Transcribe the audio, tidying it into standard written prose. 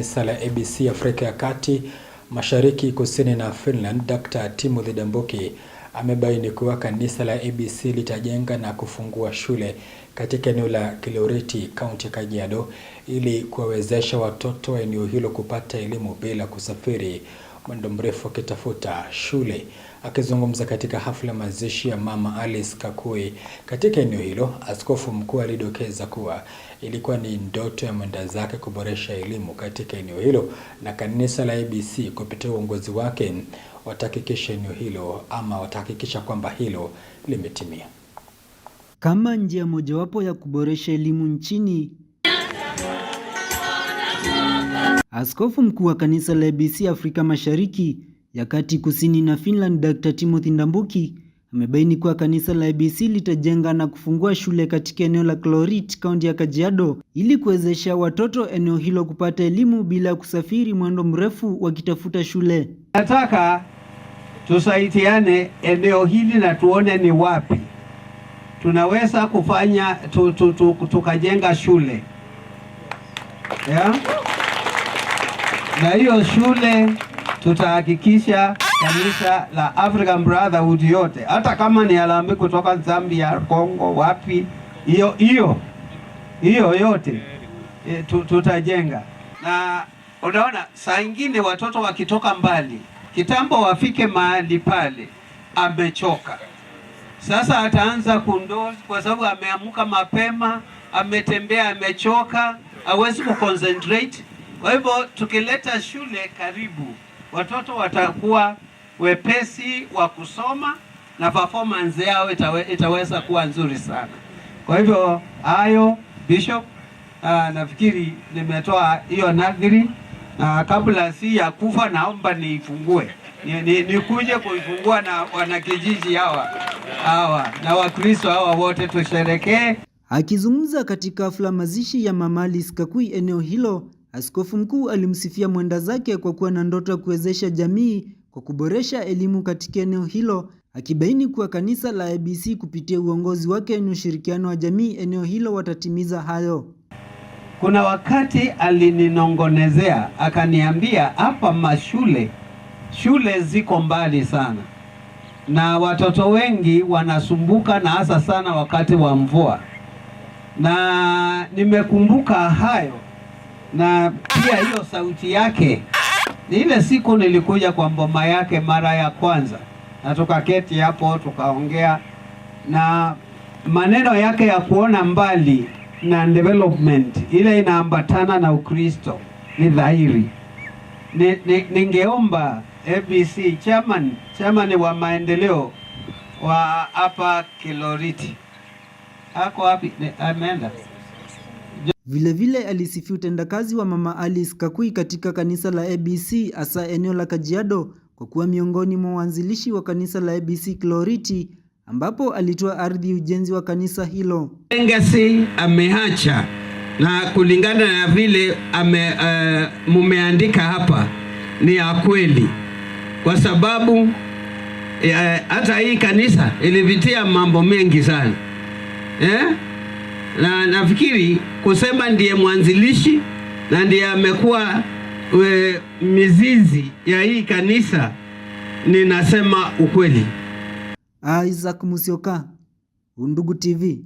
Kanisa la ABC Afrika ya Kati, Mashariki, Kusini na Finland, Dr. Timothy Ndambuki amebaini kuwa kanisa la ABC litajenga na kufungua shule katika eneo la Kiloriti, kaunti ya Kajiado, ili kuwawezesha watoto wa eneo hilo kupata elimu bila kusafiri mwendo mrefu wakitafuta shule. Akizungumza katika hafla mazishi ya Mama Alice Kakui katika eneo hilo, askofu mkuu alidokeza kuwa ilikuwa ni ndoto ya mwenda zake kuboresha elimu katika eneo hilo, na kanisa la ABC kupitia uongozi wake watahakikisha kwamba hilo limetimia. Kama njia mojawapo ya kuboresha elimu nchini, askofu mkuu wa kanisa la ABC Afrika Mashariki ya Kati, Kusini na Finland, Dr. Timothy Ndambuki amebaini kuwa kanisa la ABC litajenga na kufungua shule katika eneo la Kiloriti, kaunti ya Kajiado, ili kuwezesha watoto eneo hilo kupata elimu bila kusafiri mwendo mrefu wakitafuta shule. Nataka tusaidiane eneo hili na tuone ni wapi tunaweza kufanya tukajenga shule. Yeah? Na hiyo shule tutahakikisha kanisa la African Brotherhood yote, hata kama ni alami kutoka Zambia, Kongo, wapi, hiyo yote tutajenga. Na unaona saa ingine watoto wakitoka mbali kitambo wafike mahali pale, amechoka. Sasa ataanza kundozi kwa sababu ameamka mapema, ametembea, amechoka, hawezi kuconcentrate. Kwa hivyo tukileta shule karibu, watoto watakuwa wepesi wa kusoma na performance yao itaweza kuwa nzuri sana. Kwa hivyo hayo Bishop, nafikiri nimetoa hiyo nadhiri. Kabla si ya kufa naomba niifungue. Nikuje kuifungua na wanakijiji hawa na Wakristo hawa wote tusherekee. Akizungumza katika hafla mazishi ya Mama Alice Kakui eneo hilo, askofu mkuu alimsifia mwenda zake kwa kuwa na ndoto ya kuwezesha jamii kwa kuboresha elimu katika eneo hilo, akibaini kuwa kanisa la ABC kupitia uongozi wake na ushirikiano wa jamii eneo hilo watatimiza hayo. Kuna wakati alininongonezea akaniambia hapa shule ziko mbali sana na watoto wengi wanasumbuka, na hasa sana wakati wa mvua, na nimekumbuka hayo. Na pia hiyo sauti yake, ile siku nilikuja kwa mboma yake mara ya kwanza na tukaketi hapo tukaongea, na maneno yake ya kuona mbali na development ile inaambatana na Ukristo ni dhahiri. Ningeomba ABC chairman wa maendeleo wa hapa Kiloriti, ako wapi? Ameenda. Vilevile alisifia utendakazi wa Mama Alice Kakui katika kanisa la ABC hasa eneo la Kajiado kwa kuwa miongoni mwa waanzilishi wa kanisa la ABC Kiloriti, ambapo alitoa ardhi ujenzi wa kanisa hilo. Legacy ameacha, na kulingana na vile mumeandika hapa ni ya kweli, kwa sababu hata hii kanisa ilipitia mambo mengi sana na nafikiri kusema ndiye mwanzilishi na ndiye amekuwa mizizi ya hii kanisa, ninasema ukweli. Isaac Musyoka, Undugu TV.